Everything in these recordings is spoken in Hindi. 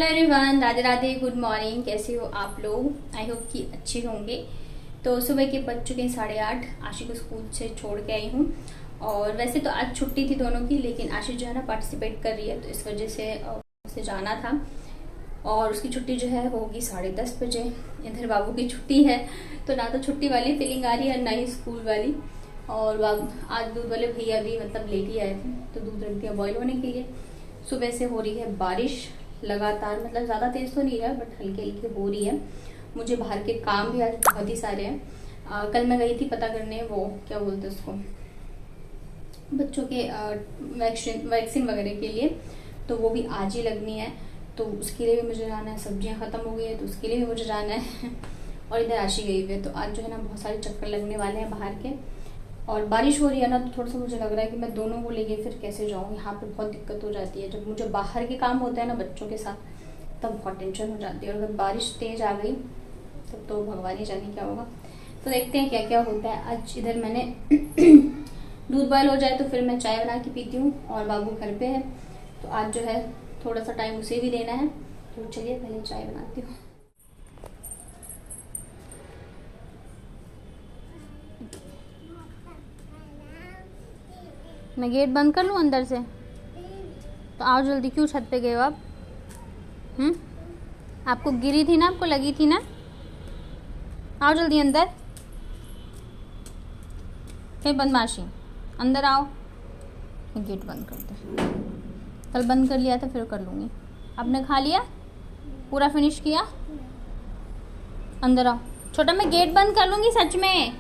Hello everyone, Radhe Radhe, good morning. कैसे हो आप लोग? आई होप कि अच्छे होंगे। तो सुबह के बज चुके हैं 8:30। आशी को स्कूल से छोड़ के आई हूँ। और वैसे तो आज छुट्टी थी दोनों की, लेकिन आशी जो है ना पार्टिसिपेट कर रही है, तो इस वजह से उसे जाना था। और उसकी छुट्टी जो है वो होगी 10:30 बजे। इधर बाबू की छुट्टी है, तो ना तो छुट्टी वाली फीलिंग आ रही है, ना ही स्कूल वाली। और आज दूध वाले भैया भी मतलब लेट ही आए थे, तो दूध रख दिया बॉयल होने के लिए। सुबह से हो रही है बारिश लगातार, मतलब ज़्यादा तेज़ तो नहीं रहा, बट हल्की हल्की हो रही है। मुझे बाहर के काम भी आज बहुत ही सारे हैं। कल मैं गई थी पता करने, वो क्या बोलते हैं उसको, बच्चों के वैक्सीन वगैरह के लिए, तो वो भी आज ही लगनी है। तो उसके लिए भी मुझे जाना है। सब्जियां ख़त्म हो गई है, तो उसके लिए भी मुझे जाना है। और इधर आशी गई हुई है, तो आज जो है ना बहुत सारे चक्कर लगने वाले हैं बाहर के। और बारिश हो रही है ना, तो थोड़ा सा मुझे लग रहा है कि मैं दोनों को लेके फिर कैसे जाऊँ। यहाँ पे बहुत दिक्कत हो जाती है, जब मुझे बाहर के काम होते हैं ना बच्चों के साथ, तब बहुत टेंशन हो जाती है। और अगर बारिश तेज आ गई तब तो भगवान ही जाने क्या होगा। तो देखते हैं क्या क्या होता है। आज इधर मैंने दूध बॉयल हो जाए तो फिर मैं चाय बना के पीती हूँ, और बाबू घर पे है, तो आज जो है थोड़ा सा टाइम उसे भी देना है। तो चलिए पहले चाय बनाती हूँ। मैं गेट बंद कर लूँ अंदर से? तो आओ जल्दी। क्यों छत पे गए हो आप? आपको गिरी थी ना, आपको लगी थी ना? आओ जल्दी अंदर। फिर बदमाशी, अंदर आओ। मैं गेट बंद कर दे। कल बंद कर लिया था, फिर कर लूँगी। आपने खा लिया? पूरा फिनिश किया? अंदर आओ। छोटा, मैं गेट बंद कर लूँगी सच में।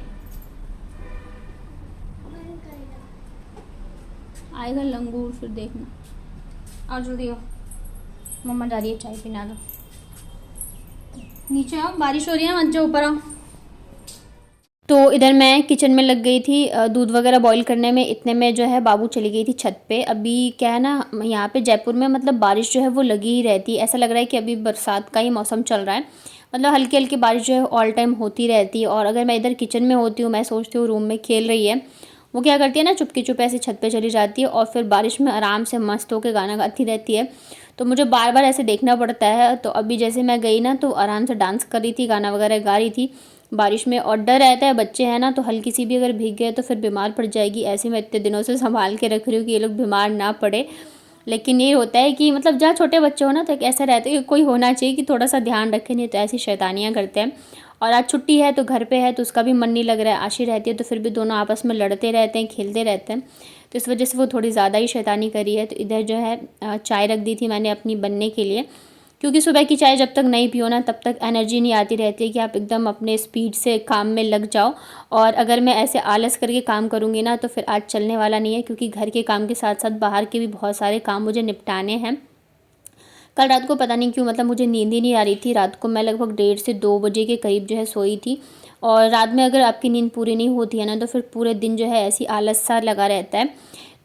आएगा लंगूर, फिर देखना। आओ जल्दी आओ, मम्मा जा रही है चाय पिला दो। नीचे आओ, बारिश हो रही है, मत जाओ, ऊपर आओ। तो इधर मैं किचन में लग गई थी दूध वगैरह बॉईल करने में। इतने में जो है बाबू चली गई थी छत पे। अभी क्या है ना, यहाँ पे जयपुर में मतलब बारिश जो है वो लगी ही रहती है। ऐसा लग रहा है कि अभी बरसात का ही मौसम चल रहा है। मतलब हल्की हल्की बारिश जो है ऑल टाइम होती रहती है। और अगर मैं इधर किचन में होती हूँ, मैं सोचती हूँ रूम में खेल रही है, वो क्या करती है ना, चुपके चुपे ऐसे छत पे चली जाती है और फिर बारिश में आराम से मस्त होकर गाना गाती रहती है। तो मुझे बार बार ऐसे देखना पड़ता है। तो अभी जैसे मैं गई ना, तो आराम से डांस कर रही थी, गाना वगैरह गा रही थी बारिश में। और डर रहता है, बच्चे हैं ना, तो हल्की सी भी अगर भीग गए तो फिर बीमार पड़ जाएगी। ऐसे मैं इतने दिनों से संभाल के रख रही हूँ कि ये लोग बीमार ना पड़े। लेकिन ये होता है कि मतलब जहाँ छोटे बच्चे हो ना, तो एक ऐसा रहता है कि कोई होना चाहिए कि थोड़ा सा ध्यान रखे, नहीं तो ऐसी शैतानियाँ करते हैं। और आज छुट्टी है तो घर पे है, तो उसका भी मन नहीं लग रहा है। आशी रहती है तो फिर भी दोनों आपस में लड़ते रहते हैं, खेलते रहते हैं, तो इस वजह से वो थोड़ी ज़्यादा ही शैतानी करी है। तो इधर जो है चाय रख दी थी मैंने अपनी बनने के लिए, क्योंकि सुबह की चाय जब तक नहीं पियो ना, तब तक एनर्जी नहीं आती रहती है कि आप एकदम अपने स्पीड से काम में लग जाओ। और अगर मैं ऐसे आलस करके काम करूँगी ना, तो फिर आज चलने वाला नहीं है, क्योंकि घर के काम के साथ साथ बाहर के भी बहुत सारे काम मुझे निपटाने हैं। कल रात को पता नहीं क्यों मतलब मुझे नींद ही नहीं आ रही थी। रात को मैं लगभग 1:30 से 2 बजे के करीब जो है सोई थी। और रात में अगर आपकी नींद पूरी नहीं होती है ना, तो फिर पूरे दिन जो है ऐसी आलस सा लगा रहता है।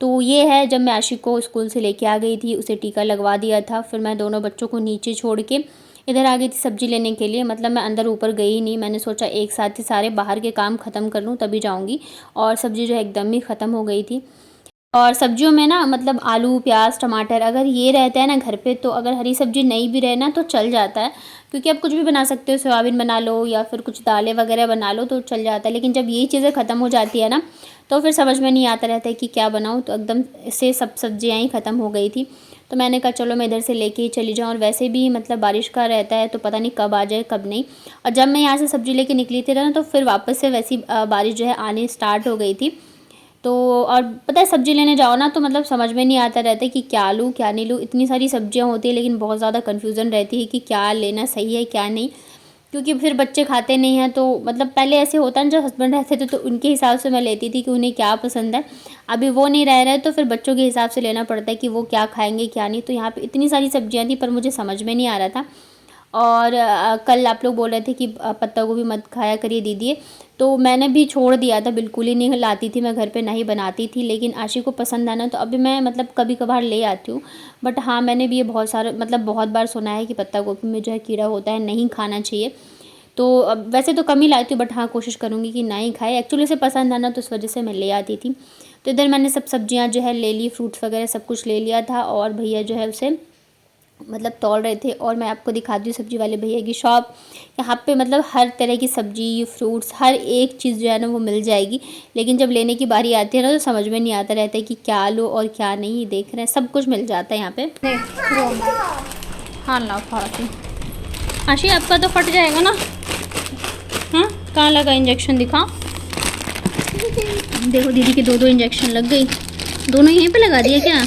तो ये है, जब मैं आशी को स्कूल से लेके आ गई थी, उसे टीका लगवा दिया था, फिर मैं दोनों बच्चों को नीचे छोड़ के इधर आ गई थी सब्जी लेने के लिए। मतलब मैं अंदर ऊपर गई ही नहीं, मैंने सोचा एक साथ ही सारे बाहर के काम ख़त्म कर लूँ तभी जाऊँगी। और सब्ज़ी जो है एकदम ही ख़त्म हो गई थी। और सब्जियों में ना मतलब आलू, प्याज, टमाटर अगर ये रहता है ना घर पे, तो अगर हरी सब्जी नहीं भी रहे ना तो चल जाता है, क्योंकि आप कुछ भी बना सकते हो। सोयाबीन बना लो या फिर कुछ दालें वगैरह बना लो तो चल जाता है। लेकिन जब ये चीज़ें ख़त्म हो जाती है ना, तो फिर समझ में नहीं आता रहता है कि क्या बनाऊँ। तो एकदम से सब सब्जियाँ ही ख़त्म हो गई थी। तो मैंने कहा चलो मैं इधर से लेके ही चली जाऊँ। और वैसे भी मतलब बारिश का रहता है, तो पता नहीं कब आ जाए कब नहीं। और जब मैं यहाँ से सब्ज़ी लेके निकली थी ना, तो फिर वापस से वैसी बारिश जो है आनी स्टार्ट हो गई थी। तो और पता है सब्ज़ी लेने जाओ ना, तो मतलब समझ में नहीं आता रहता है कि क्या लूँ क्या नहीं लूँ। इतनी सारी सब्जियां होती है, लेकिन बहुत ज़्यादा कन्फ्यूज़न रहती है कि क्या लेना सही है क्या नहीं। क्योंकि फिर बच्चे खाते नहीं हैं, तो मतलब पहले ऐसे होता है, जब हस्बैंड रहते थे तो उनके हिसाब से मैं लेती थी कि उन्हें क्या पसंद है। अभी वो नहीं रह रहे, तो फिर बच्चों के हिसाब से लेना पड़ता है कि वो क्या खाएंगे क्या नहीं। तो यहाँ पे इतनी सारी सब्जियाँ थी, पर मुझे समझ में नहीं आ रहा था। और कल आप लोग बोल रहे थे कि पत्ता गोभी मत खाया करिए दीदी, तो मैंने भी छोड़ दिया था, बिल्कुल ही नहीं लाती थी मैं घर पे, नहीं बनाती थी। लेकिन आशी को पसंद है ना, तो अभी मैं मतलब कभी कभार ले आती हूँ। बट हाँ, मैंने भी ये बहुत सारे मतलब बहुत बार सुना है कि पत्ता गोभी में जो है कीड़ा होता है, नहीं खाना चाहिए। तो अब वैसे तो कम ही लाती हूँ, बट हाँ कोशिश करूँगी कि ना ही खाए। एक्चुअली उसे पसंद है ना, तो उस वजह से मैं ले आती थी। तो इधर मैंने सब सब्जियाँ जो है ले ली, फ्रूट्स वगैरह सब कुछ ले लिया था। और भैया जो है उसे मतलब तौल रहे थे। और मैं आपको दिखाती हूँ सब्ज़ी वाले भैया की शॉप। यहाँ पे मतलब हर तरह की सब्ज़ी, फ्रूट्स, हर एक चीज़ जो है ना वो मिल जाएगी। लेकिन जब लेने की बारी आती है ना तो समझ में नहीं आता रहता है कि क्या लो और क्या नहीं। देख रहे हैं सब कुछ मिल जाता है यहाँ पे। हाँ लाओ खाती। आशी आपका तो फट जाएगा ना। हाँ कहाँ लगा इंजेक्शन, दिखाओ। देखो दीदी के 2-2 इंजेक्शन लग गई। दोनों यहीं पे लगा दिए क्या?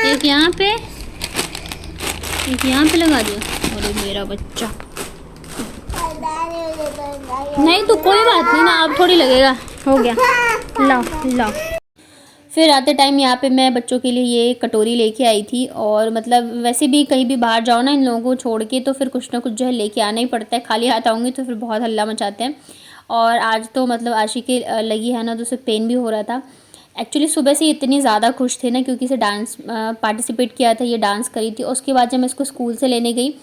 एक यहाँ पे, एक यहाँ पे लगा दिया। अरे मेरा बच्चा, नहीं तो कोई बात नहीं ना, अब थोड़ी लगेगा, हो गया। लाओ लाओ। फिर आते टाइम यहाँ पे मैं बच्चों के लिए ये कटोरी लेके आई थी। और मतलब वैसे भी कहीं भी बाहर जाओ ना इन लोगों को छोड़ के तो फिर कुछ ना कुछ जो है लेके आना ही पड़ता है। खाली हाथ आऊँगी तो फिर बहुत हल्ला मचाते हैं। और आज तो मतलब आशी के लगी है ना तो उसे पेन भी हो रहा था। एक्चुअली सुबह से इतनी ज़्यादा खुश थे ना क्योंकि इसे डांस पार्टिसिपेट किया था, ये डांस करी थी। उसके बाद जब मैं इसको स्कूल से लेने गई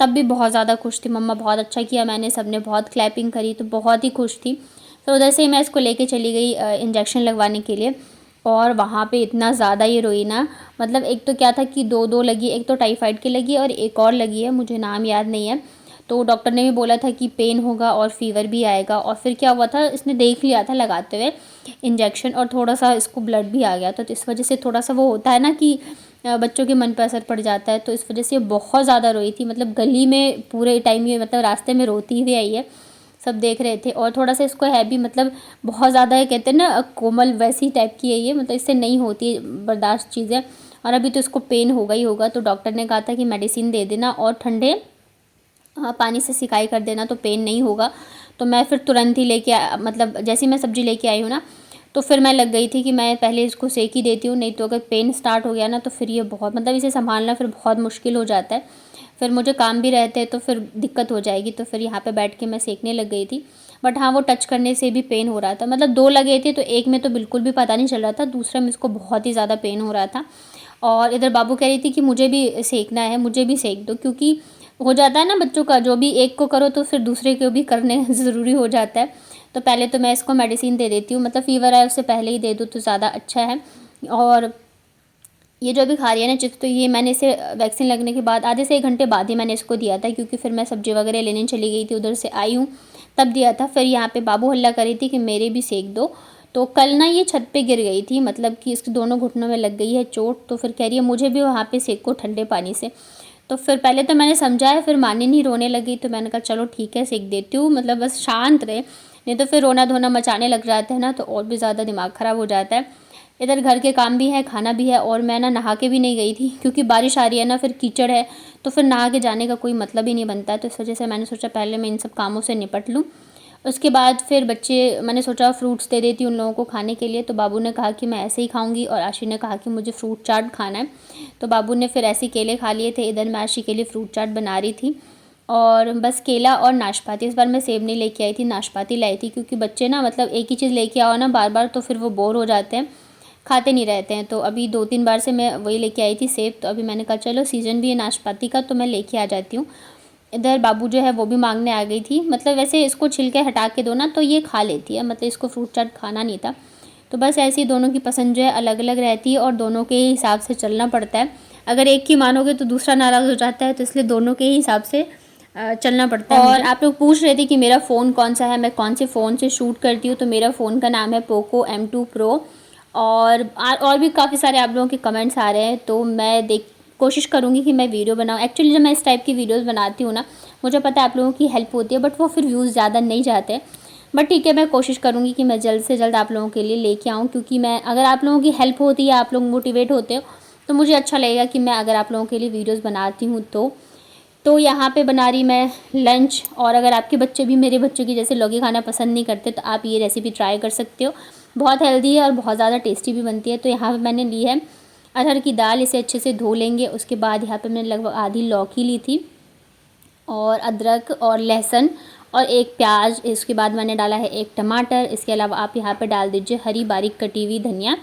तब भी बहुत ज़्यादा खुश थी। मम्मा बहुत अच्छा किया मैंने, सबने बहुत क्लैपिंग करी, तो बहुत ही खुश थी। फिर उधर से ही मैं इसको लेके चली गई इंजेक्शन लगवाने के लिए। और वहाँ पे इतना ज़्यादा ये रोई ना, मतलब एक तो क्या था कि 2-2 लगी, एक तो टाइफाइड की लगी और एक और लगी है, मुझे नाम याद नहीं है। तो डॉक्टर ने भी बोला था कि पेन होगा और फीवर भी आएगा। और फिर क्या हुआ था, इसने देख लिया था लगाते हुए इंजेक्शन और थोड़ा सा इसको ब्लड भी आ गया था। तो इस वजह से थोड़ा सा वो होता है ना कि बच्चों के मन पर असर पड़ जाता है। तो इस वजह से बहुत ज़्यादा रोई थी, मतलब गली में पूरे टाइम ये मतलब रास्ते में रोती हुई आई है, सब देख रहे थे। और थोड़ा सा इसको है भी, मतलब बहुत ज़्यादा है कहते हैं ना कोमल, वैसी टाइप की है ये, मतलब इससे नहीं होती बर्दाश्त चीज़ें। और अभी तो इसको पेन होगा ही होगा। तो डॉक्टर ने कहा था कि मेडिसिन दे देना और ठंडे पानी से सिकाई कर देना तो पेन नहीं होगा। तो मैं फिर तुरंत ही लेके मतलब जैसे ही मैं सब्ज़ी लेके आई हूँ ना तो फिर मैं लग गई थी कि मैं पहले इसको सेक ही देती हूँ, नहीं तो अगर पेन स्टार्ट हो गया ना तो फिर ये बहुत मतलब इसे संभालना फिर बहुत मुश्किल हो जाता है। फिर मुझे काम भी रहते हैं तो फिर दिक्कत हो जाएगी। तो फिर यहाँ पे बैठ के मैं सेकने लग गई थी। बट हाँ वो टच करने से भी पेन हो रहा था, मतलब 2 लगे थे तो एक में तो बिल्कुल भी पता नहीं चल रहा था, दूसरे में इसको बहुत ही ज़्यादा पेन हो रहा था। और इधर बाबू कह रही थी कि मुझे भी सेकना है, मुझे भी सेक दो, क्योंकि हो जाता है ना बच्चों का, जो भी एक को करो तो फिर दूसरे को भी करने ज़रूरी हो जाता है। तो पहले तो मैं इसको मेडिसिन दे देती हूँ, मतलब फ़ीवर आए उससे पहले ही दे दूँ तो ज़्यादा अच्छा है। और ये जो अभी खा रही है ना चिप्स, तो ये मैंने इसे वैक्सीन लगने के बाद आधे से 1 घंटे बाद ही मैंने इसको दिया था, क्योंकि फिर मैं सब्ज़ी वगैरह लेने चली गई थी, उधर से आई हूँ तब दिया था। फिर यहाँ पे बाबू हल्ला कर रही थी कि मेरे भी सेक दो। तो कल ना ये छत पे गिर गई थी, मतलब कि इसके दोनों घुटनों में लग गई है चोट। तो फिर कह रही है मुझे भी वहाँ पे सेको ठंडे पानी से। तो फिर पहले तो मैंने समझाया, फिर मानी नहीं, रोने लगी। तो मैंने कहा चलो ठीक है सेक देती हूँ, मतलब बस शांत रहे, नहीं तो फिर रोना धोना मचाने लग जाते हैं ना तो और भी ज़्यादा दिमाग ख़राब हो जाता है। इधर घर के काम भी है, खाना भी है, और मैं ना नहा के भी नहीं गई थी क्योंकि बारिश आ रही है ना, फिर कीचड़ है, तो फिर नहा के जाने का कोई मतलब ही नहीं बनता है। तो इस वजह से मैंने सोचा पहले मैं इन सब कामों से निपट लूँ, उसके बाद फिर बच्चे, मैंने सोचा फ्रूट्स दे देती हूँ उन लोगों को खाने के लिए। तो बाबू ने कहा कि मैं ऐसे ही खाऊंगी और आशी ने कहा कि मुझे फ्रूट चाट खाना है। तो बाबू ने फिर ऐसे केले खा लिए थे। इधर मैं आशी के लिए फ्रूट चाट बना रही थी और बस केला और नाशपाती। इस बार मैं सेब नहीं लेके आई थी, नाशपाती लाई थी, क्योंकि बच्चे ना मतलब एक ही चीज़ लेके आओ ना बार बार तो फिर वो बोर हो जाते हैं, खाते नहीं रहते हैं। तो अभी 2-3 बार से मैं वही लेके आई थी सेब। तो अभी मैंने कहा चलो सीज़न भी है नाशपाती का तो मैं लेके आ जाती हूँ। इधर बाबू जो है वो भी मांगने आ गई थी, मतलब वैसे इसको छिलके हटा के दो ना तो ये खा लेती है, मतलब इसको फ्रूट चाट खाना नहीं था। तो बस ऐसे ही दोनों की पसंद जो है अलग अलग रहती है और दोनों के हिसाब से चलना पड़ता है। अगर एक की मानोगे तो दूसरा नाराज़ हो जाता है, तो इसलिए दोनों के ही हिसाब से चलना पड़ता है। और आप लोग पूछ रहे थे कि मेरा फ़ोन कौन सा है, मैं कौन से फ़ोन से शूट करती हूँ। तो मेरा फ़ोन का नाम है पोको M2 Pro। और भी काफ़ी सारे आप लोगों के कमेंट्स आ रहे हैं, तो मैं कोशिश करूँगी कि मैं वीडियो बनाऊँ। एक्चुअली जब मैं इस टाइप की वीडियोस बनाती हूँ ना, मुझे पता है आप लोगों की हेल्प होती है, बट वो फिर व्यूज़ ज़्यादा नहीं जाते। बट ठीक है, मैं कोशिश करूँगी कि मैं जल्द से जल्द आप लोगों के लिए लेके आऊँ, क्योंकि मैं अगर आप लोगों की हेल्प होती है, आप लोग मोटिवेट होते हो, तो मुझे अच्छा लगेगा कि मैं अगर आप लोगों के लिए वीडियोज़ बनाती हूँ तो यहाँ पे बना रही मैं लंच। और अगर आपके बच्चे भी मेरे बच्चों की जैसे लौकी खाना पसंद नहीं करते तो आप ये रेसिपी ट्राई कर सकते हो, बहुत हेल्दी है और बहुत ज़्यादा टेस्टी भी बनती है। तो यहाँ पे मैंने ली है अरहर की दाल, इसे अच्छे से धो लेंगे। उसके बाद यहाँ पे मैंने लगभग आधी लौकी ली थी और अदरक और लहसुन और एक प्याज। इसके बाद मैंने डाला है एक टमाटर। इसके अलावा आप यहाँ पे डाल दीजिए हरी बारीक कटी हुई धनिया।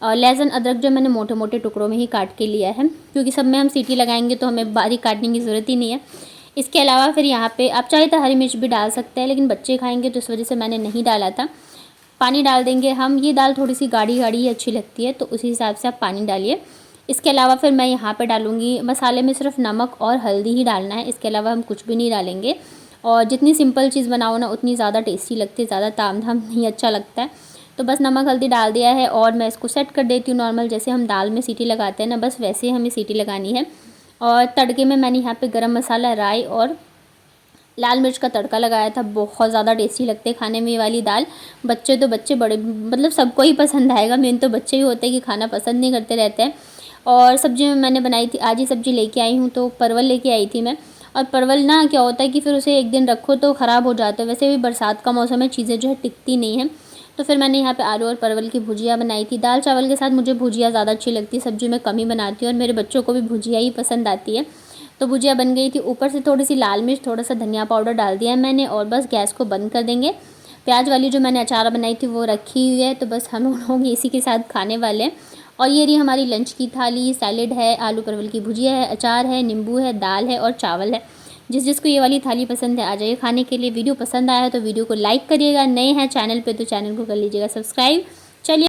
और लहसुन अदरक जो मैंने मोटे मोटे टुकड़ों में ही काट के लिया है, क्योंकि सब में हम सीटी लगाएंगे तो हमें बारीक काटने की ज़रूरत ही नहीं है। इसके अलावा फिर यहाँ पे आप चाहे तो हरी मिर्च भी डाल सकते हैं, लेकिन बच्चे खाएंगे तो इस वजह से मैंने नहीं डाला था। पानी डाल देंगे हम। ये दाल थोड़ी सी गाढ़ी गाढ़ी अच्छी लगती है, तो उसी हिसाब से आप पानी डालिए। इसके अलावा फिर मैं यहाँ पे डालूँगी मसाले में सिर्फ नमक और हल्दी ही डालना है, इसके अलावा हम कुछ भी नहीं डालेंगे। और जितनी सिंपल चीज़ बनाओ ना उतनी ज़्यादा टेस्टी लगती है, ज़्यादा तामझाम नहीं अच्छा लगता है। तो बस नमक हल्दी डाल दिया है और मैं इसको सेट कर देती हूँ नॉर्मल, जैसे हम दाल में सीटी लगाते हैं ना, बस वैसे ही हमें सीटी लगानी है। और तड़के में मैंने यहाँ पे गरम मसाला, राई और लाल मिर्च का तड़का लगाया था। बहुत ज़्यादा टेस्टी लगते हैं खाने में ये वाली दाल। बच्चे तो बच्चे, बड़े मतलब सबको ही पसंद आएगा। मेन तो बच्चे ही होते हैं कि खाना पसंद नहीं करते रहते हैं। और सब्ज़ी में मैंने बनाई थी, आज ही सब्ज़ी लेके आई हूँ, तो परवल लेके आई थी मैं। और परवल ना क्या होता है कि फिर उसे एक दिन रखो तो ख़राब हो जाता है, वैसे भी बरसात का मौसम है, चीज़ें जो है टिकती नहीं हैं। तो फिर मैंने यहाँ पे आलू और परवल की भुजिया बनाई थी। दाल चावल के साथ मुझे भुजिया ज़्यादा अच्छी लगती है, सब्ज़ी मैं कम ही बनाती हूँ और मेरे बच्चों को भी भुजिया ही पसंद आती है। तो भुजिया बन गई थी, ऊपर से थोड़ी सी लाल मिर्च, थोड़ा सा धनिया पाउडर डाल दिया है मैंने और बस गैस को बंद कर देंगे। प्याज वाली जो मैंने अचार बनाई थी वो रखी हुई है, तो बस हम लोग इसी के साथ खाने वाले हैं। और ये रही हमारी लंच की थाली, सैलेड है, आलू परवल की भुजिया है, अचार है, नींबू है, दाल है और चावल है। जिस जिसको ये वाली थाली पसंद है आ जाइए खाने के लिए। वीडियो पसंद आया तो वीडियो को लाइक करिएगा, नए हैं चैनल पे तो चैनल को कर लीजिएगा सब्सक्राइब। चलिए